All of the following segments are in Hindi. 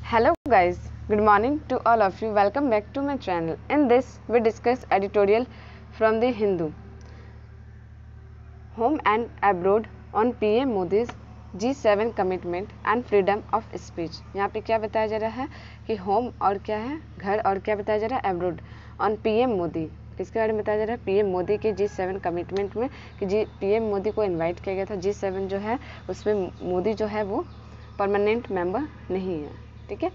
Hello guys, good morning to all of you. Welcome back to my channel. In this we discuss editorial from the Hindu. Home and abroad on PM Modi's G7 commitment and freedom of speech. यहाँ पे क्या बताया जा रहा है कि होम और क्या है घर और क्या बताया जा रहा है अब्रोड ऑन पीएम मोदी। किसके बारे में बताया जा रहा है? पीएम मोदी के G7 कमिटमेंट में कि पीएम मोदी को इनवाइट किया गया था। G7 जो है उसमें मोदी जो है वो परमानेंट मेंबर नहीं है, ठीक है।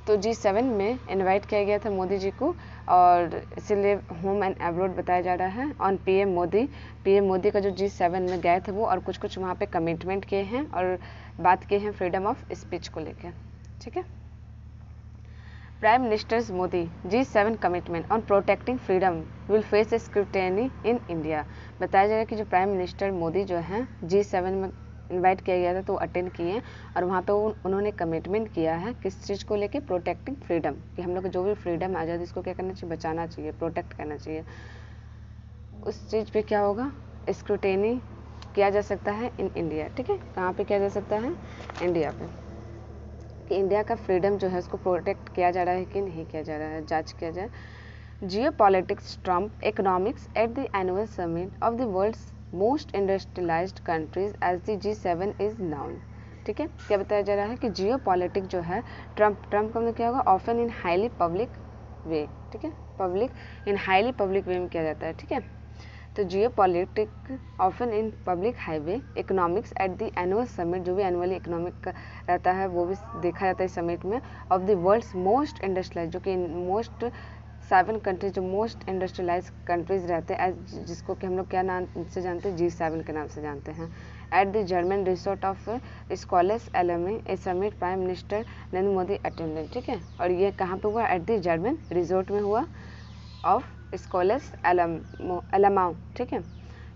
तो G7 में इनवाइट किया गया था मोदी जी को और इसीलिए होम एंड अब्रोड बताया जा रहा है ऑन पीएम मोदी का जो G7 में गए थे वो और कुछ वहाँ पे कमिटमेंट किए हैं और बात की है फ्रीडम ऑफ स्पीच को लेकर, ठीक है। Prime ministers Modi G7 commitment on protecting freedom will face scrutiny in India. बताया जा रहा है कि जो प्राइम मिनिस्टर मोदी जो हैं G7 में इनवाइट किया गया था तो अटेंड किए और वहाँ पे उन्होंने कमिटमेंट किया है किस चीज़ को लेके, प्रोटेक्टिंग फ्रीडम, कि हम लोग जो भी फ्रीडम आज़ादी इसको क्या करना चाहिए, बचाना चाहिए, प्रोटेक्ट करना चाहिए। उस चीज़ पे क्या होगा, स्क्रूटेनी किया जा सकता है इन इंडिया, ठीक है। कहाँ पे किया जा सकता है? इंडिया पे, कि इंडिया का फ्रीडम जो है उसको प्रोटेक्ट किया जा रहा है कि नहीं किया जा रहा है, जाँच किया जाए। Geopolitics Trump economics at the annual summit of the world's most industrialised countries as the G7 is known, ठीक है। क्या बताया जा रहा है कि जियोपॉलिटिक जो है ट्रम्प का मतलब क्या होगा, ऑफन इन हाईली पब्लिक वे, ठीक है। पब्लिक इन हाईली पब्लिक वे में किया जाता है, ठीक है। तो geopolitic often in public highway economics at the annual summit, जो भी एनुअली इकोनॉमिक का रहता है वो भी देखा जाता है इस समिट में, of the world's most industrialise, जो कि मोस्ट 7 कंट्रीज जो मोस्ट इंडस्ट्रियलाइज कंट्रीज रहते हैं जिसको कि हम लोग क्या नाम से जानते हैं, G7 के नाम से जानते हैं। At the German resort of scholars Elmau a summit prime minister Narendra Modi attended, ठीक है। और ये कहाँ पे हुआ? एट द जर्मन रिसोर्ट में हुआ ऑफ स्कॉलर्स एलमाउ, ठीक है।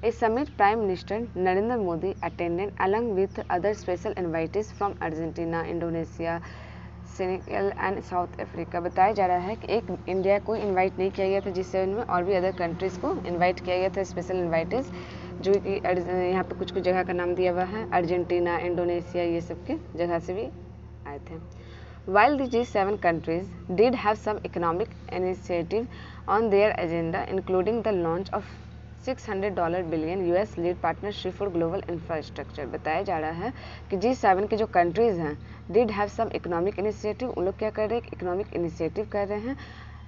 इस summit prime minister Narendra Modi attended along with other special invitees from Argentina, Indonesia, Senegal and south Africa. बताया जा रहा है कि एक इंडिया को इनवाइट नहीं किया गया था G7 में, और भी अदर कंट्रीज़ को इनवाइट किया गया था स्पेशल इन्वाइटीज, जो कि यहाँ पे कुछ जगह का नाम दिया हुआ है, अर्जेंटीना, इंडोनेशिया, ये सब के जगह से भी आए थे। While the G7 countries did have some economic initiative on their agenda, including the launch of $600 billion US-led partnership for global infrastructure, बताया जा रहा है कि G7 की जो कंट्रीज हैं did have some economic initiative, उन लोग क्या कर रहे हैं, इकोनॉमिक इनिशिएटिव कर रहे हैं,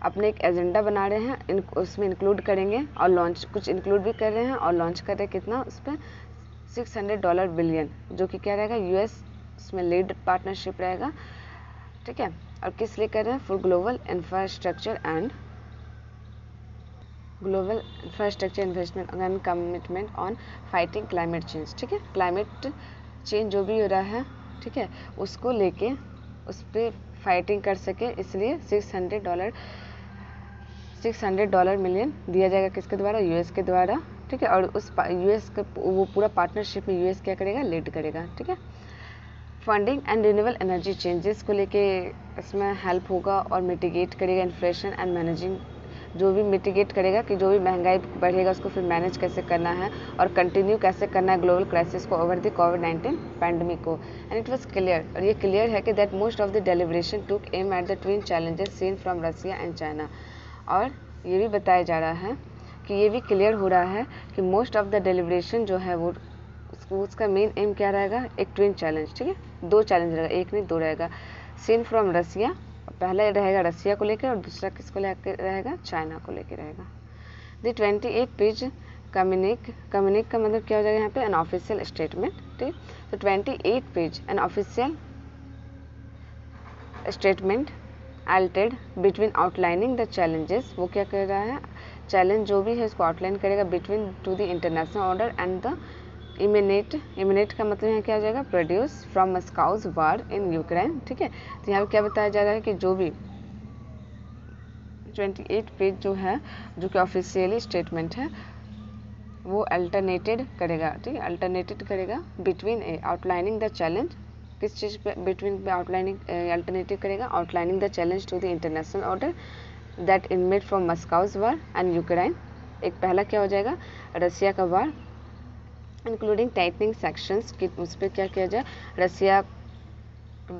अपने एक एजेंडा बना रहे हैं, उसमें इंक्लूड करेंगे और लॉन्च कुछ इंक्लूड भी कर रहे हैं और लॉन्च कर रहे हैं कितना, उस पर $600 बिलियन, जो कि क्या रहेगा, US उसमें लीड पार्टनरशिप रहेगा, ठीक है। और किस लिए कर रहे हैं? For global infrastructure investment and commitment on fighting climate change, ठीक है। क्लाइमेट चेंज जो भी हो रहा है, ठीक है, उसको लेके उस पर फाइटिंग कर सके, इसलिए $600 मिलियन दिया जाएगा किसके द्वारा? US के द्वारा, ठीक है। और उस US का वो पूरा पार्टनरशिप में US क्या करेगा? लीड करेगा, ठीक है। Funding and renewable energy changes को लेके इसमें हेल्प होगा और मिटिगेट करेगा इन्फ्लेशन एंड मैनेजिंग, जो भी मिटिगेट करेगा कि जो भी महंगाई बढ़ेगा उसको फिर मैनेज कैसे करना है और कंटिन्यू कैसे करना है ग्लोबल क्राइसिस को ओवर द कोविड-19 पैंडमिक को। एंड इट वाज क्लियर, और ये क्लियर है कि that most of the deliberation took aim at the twin challenges seen from Russia and China. और ये भी बताया जा रहा है कि ये भी क्लियर हो रहा है कि मोस्ट ऑफ द डेलिब्रेशन जो है वो उसका मेन एम क्या रहेगा, एक ट्विन चैलेंज, ठीक है, 2 चैलेंज रहेगा, एक नहीं 2 रहेगा। सीन फ्रॉम रसिया, पहला रहेगा रसिया को लेकर और दूसरा किसको लेकर रहेगा, चाइना को लेकर रहेगा। द 28 पेज कम्युनिक का मतलब क्या हो जाएगा यहाँ पे, एन ऑफिशियल स्टेटमेंट, ठीक। तो 28 page an official statement halted between outlining the challenges, वो क्या कर रहा है, चैलेंज जो भी है उसको आउटलाइन करेगा between to the international order and the emanate का मतलब यहाँ क्या हो जाएगा, produce from Moscow's war in Ukraine, ठीक है। तो यहाँ पे क्या बताया जा रहा है कि जो भी 28 पेज जो है, जो कि ऑफिशियली स्टेटमेंट है, वो अल्टरनेटेड करेगा, ठीक है, अल्टरनेटेड करेगा बिटवीन आउटलाइनिंग द चैलेंज, किस चीज़ पे बिटवीन पे आउटलाइनिंग अल्टरनेटिव करेगा, outlining the challenge to the international order that emanate from Moscow's war and Ukraine. एक पहला क्या हो जाएगा, रसिया का वार, इंक्लूडिंग टाइटनिंग सेक्शंस, कि उस पर क्या किया जाए, रसिया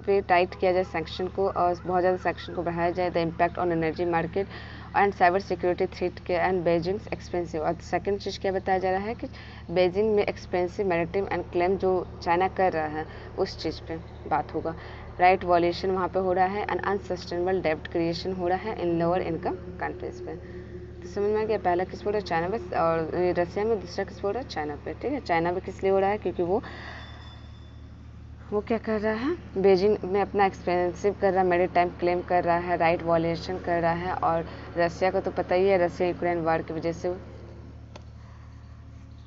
पे टाइट किया जाए सेक्शन को और बहुत ज़्यादा सेक्शन को बढ़ाया जाए, the impact on energy market and cyber security threat के एंड बेजिंग एक्सपेंसिव। और सेकंड चीज़ क्या बताया जा रहा है कि बेजिंग में एक्सपेंसिव मैरिटाइम एंड क्लेम जो चाइना कर रहा है उस चीज़ पे बात होगा। राइट वॉल्यूशन वहाँ पे हो रहा है एंड अनसस्टेनेबल डेब्ट क्रिएशन हो रहा है इन लोअर इनकम कंट्रीज पे। तो समझ में आ गया, पहला किस बोल रहा है चाइना पे और रसिया में, दूसरा किस बोल रहा है चाइना पे। ठीक है, चाइना पे किस लिए हो रहा है, क्योंकि वो क्या कर रहा है, बेजिंग में अपना एक्सपेंसिव कर रहा है, मैरिटाइम क्लेम कर रहा है, राइट वॉल्यूशन कर रहा है। और रसिया को तो पता ही है, रसिया यूक्रेन वार की वजह से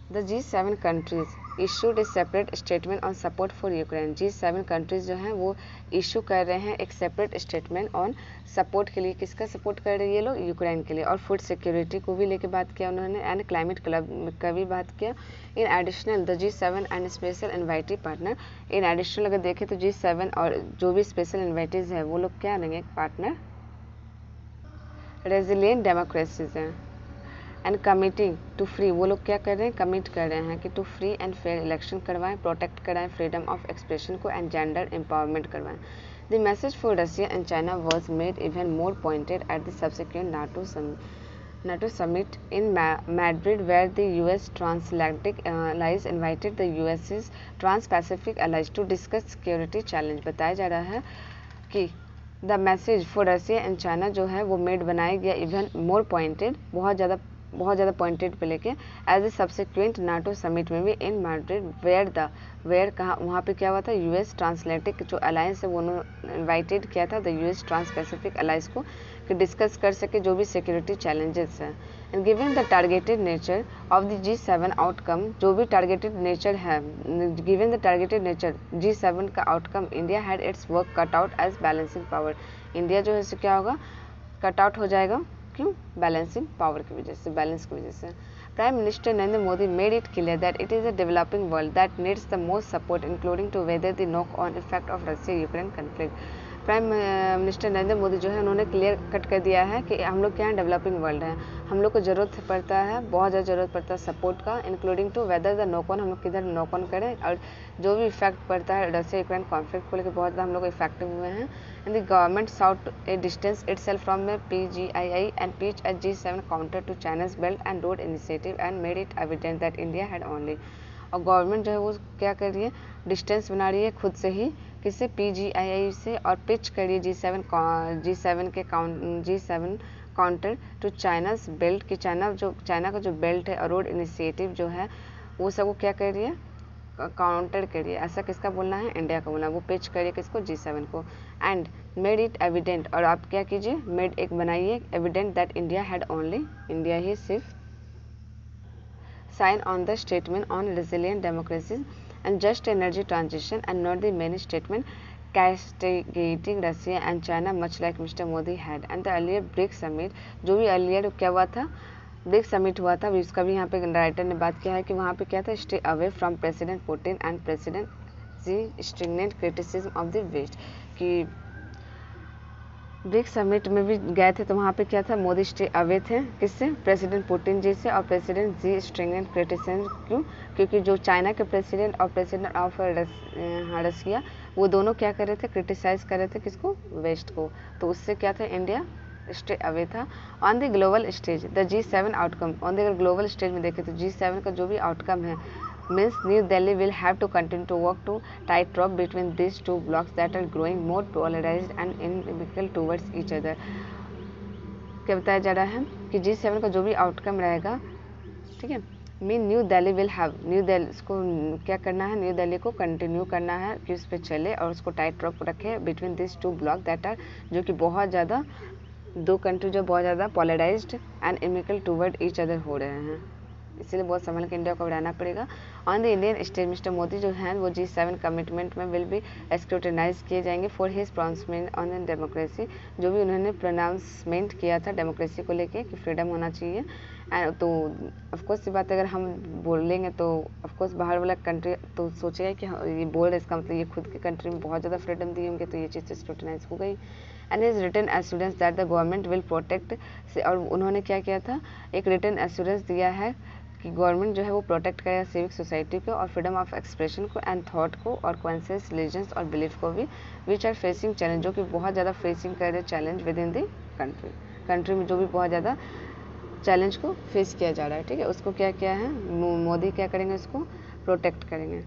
The G7 countries issued a separate statement on support for Ukraine। G7 countries जो हैं वो इशू कर रहे हैं एक सेपरेट स्टेटमेंट ऑन सपोर्ट के लिए। किसका सपोर्ट कर रहे हैं ये लोग, यूक्रेन के लिए। और फूड सिक्योरिटी को भी लेके बात किया उन्होंने एंड क्लाइमेट क्लब का भी बात किया। In additional the G7 and special invited partner, in additional अगर देखें तो G7 और जो भी स्पेशल इन्वाइटीज है वो लोग क्या रहेंगे, पार्टनर रेजिलियंट डेमोक्रेसीज हैं एंड कमिटिंग टू फ्री, वो लोग क्या कर रहे हैं, कमिट कर रहे हैं कि to free and fair election करवाएं, प्रोटेक्ट कराएं फ्रीडम ऑफ एक्सप्रेशन को एंड जेंडर एम्पावरमेंट करवाएं। The message for Russia and China was made even more pointed at the subsequent NATO summit in Madrid, where the US transatlantic allies invited the US's trans-Pacific allies to discuss security challenge। बताया जा रहा है कि the message for Russia and China जो है वो मेड बनाया गया इवन मोर पॉइंटेड, बहुत ज़्यादा पॉइंटेड पे लेके as a subsequent NATO summit में भी इन मैड्रिड, वेयर कहाँ, वहाँ पे क्या हुआ था, यूएस ट्रांसएटलांटिक जो अलायंस है वो इन्वाइटेड किया था the US trans Pacific alliance को कि डिस्कस कर सके जो भी सिक्योरिटी चैलेंजेस हैं। And given the targeted nature of the G7 outcome, जो भी टारगेटेड नेचर है, given the targeted nature G7 का outcome, India had its work cut out as balancing power. India जो है इससे क्या होगा, कट आउट हो जाएगा, क्यों, बैलेंसिंग पावर की वजह से, बैलेंस की वजह से। Prime minister Narendra Modi made it clear that it is a developing world that needs the most support including to weather the knock on effect of Russia Ukraine conflict. Prime minister Narendra Modi जो है उन्होंने क्लियर कट कर दिया है कि हम लोग क्या है, डेवलपिंग वर्ल्ड है, हम लोग को ज़रूरत पड़ता है, बहुत ज़्यादा ज़रूरत पड़ता है सपोर्ट का, including to weather the knock on, हम लोग किधर नॉक ऑन करें, और जो भी इफेक्ट पड़ता है रशिया यूक्रेन कॉन्फ्लिक्ट को लेकर बहुत ज़्यादा हम लोग इफेक्टिव हुए हैं। And the government sought a distance itself from the PGII and pitch at G7 counter to China's belt and road initiative and made it evident that India had only. और गवर्नमेंट जो है वो क्या कर रही है, डिस्टेंस बना रही है खुद से ही, किससे, PGII से, और पिच करिए G7 के G7 counter to China's belt, कि चाइना का जो बेल्ट है और रोड इनिशिएटिव जो है वो सब वो क्या कर रही है, काउंटर करिए। ऐसा किसका बोलना है, इंडिया का बोलना है, वो पिच करिए किसको, G7 को। एंड मेड इट एविडेंट, और आप क्या कीजिए, मेड एक बनाइए evident that India had only, India ही सिर्फ sign on the statement on resilient democracies and just energy transition and not the main statement castigating Russia and China much like Mr. Modi had and the earlier BRICS summit, जो भी earlier क्या हुआ था, ब्रिक्स समिट हुआ था, उसका भी यहाँ पे राइटर ने बात किया है कि वहाँ पे क्या था, stay away from president Putin and president Xi stringent criticism of the west, कि ब्रिक्स समिट में भी गए थे तो वहाँ पे क्या था, मोदी स्टे अवे थे, किससे, प्रेसिडेंट पुतिन जी से और प्रेसिडेंट जी स्ट्रिंगनेंट क्रिटिसिज्म, क्यों, क्योंकि जो चाइना के प्रेसिडेंट और प्रेसिडेंट ऑफ रसिया वो दोनों क्या कर रहे थे, क्रिटिसाइज कर रहे थे किसको, वेस्ट को, तो उससे क्या था, इंडिया स्टे अवे था। On the global stage the G7 outcome, on the global stage में देखें तो G7 का जो भी आउटकम है, means New Delhi will have to continue to work to tightrope between these two blocks that are growing more polarized and inimical towards each other। क्या बताया जा रहा है कि G7 का जो भी आउटकम रहेगा, ठीक है, mean new Delhi will have, new Delhi इसको क्या करना है, न्यू दिल्ली को कंटिन्यू करना है कि उस पर चले और उसको टाइट रॉप रखे between this two bloc that are, जो कि बहुत ज़्यादा, दो कंट्री जो बहुत ज़्यादा polarised and inimical toward each other हो रहे हैं, इसीलिए बहुत संभल के इंडिया को बढ़ाना पड़ेगा। On the Indian stage mister Modi जो हैं वो G7 कमिटमेंट में विल बी स्क्रूटिनाइज किए जाएंगे for his pronouncement on democracy, जो भी उन्होंने प्रोनाउंसमेंट किया था डेमोक्रेसी को लेके कि फ्रीडम होना चाहिए। तो ऑफकोर्स ये बात अगर हम बोलेंगे तो ऑफकोर्स बाहर वाला कंट्री तो सोचेगा कि ये बोल रहे, इसका मतलब ये खुद की कंट्री में बहुत ज़्यादा फ्रीडम दी होंगे, तो ये चीज़ स्क्रूटिनाइज हो गई। And is written assurance that the government will protect, और उन्होंने क्या किया था, एक रिटन एश्योरेंस दिया है कि गवर्नमेंट जो है वो प्रोटेक्ट करेगा सिविक सोसाइटी को और फ्रीडम ऑफ एक्सप्रेशन को एंड थॉट को और कॉन्शियस रिलीजन्स और बिलीफ को भी विच आर फेसिंग चैलेंज, जो कि बहुत ज़्यादा फेसिंग कर रहे challenge with in the country में जो भी बहुत ज़्यादा चैलेंज को फेस किया जा रहा है। ठीक है, उसको क्या क्या है मोदी क्या करेंगे, उसको प्रोटेक्ट करेंगे।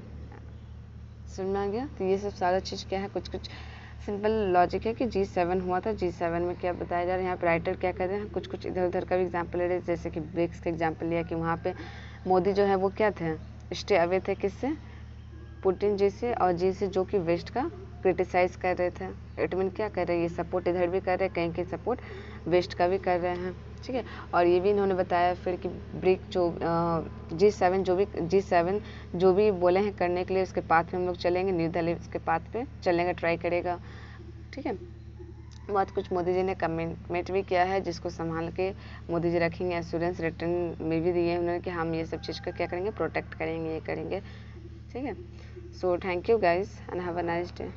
समझ में आ गया? तो ये सब सारा चीज़ क्या है, कुछ कुछ सिंपल लॉजिक है कि G7 हुआ था। G7 में क्या बताया जा रहा है, यहाँ पे राइटर क्या कर रहे हैं, कुछ कुछ इधर उधर का भी एग्जाम्पल ले रहे हैं। जैसे कि ब्रिक्स का एग्जाम्पल लिया कि वहाँ पे मोदी जो है वो क्या थे, स्टे अवे थे किससे, पुतिन जी से और जी से, जो कि वेस्ट का क्रिटिसाइज कर रहे थे। इट मीन क्या कर रहे हैं, ये सपोर्ट इधर भी कर रहे हैं, कहीं कहीं सपोर्ट वेस्ट का भी कर रहे हैं। ठीक है, और ये भी इन्होंने बताया फिर कि ब्रिक जो G7 जो भी बोले हैं करने के लिए, उसके पाथ में हम लोग चलेंगे, न्यू दिल्ली उसके पाथ पे चलने का ट्राई करेगा। ठीक है, बहुत कुछ मोदी जी ने कमिटमेंट भी किया है जिसको संभाल के मोदी जी रखेंगे। एश्योरेंस रिटर्न में भी दिए उन्होंने कि हम ये सब चीज़ का क्या करेंगे, प्रोटेक्ट करेंगे, ये करेंगे। ठीक है, so thank you guys and have a nice day.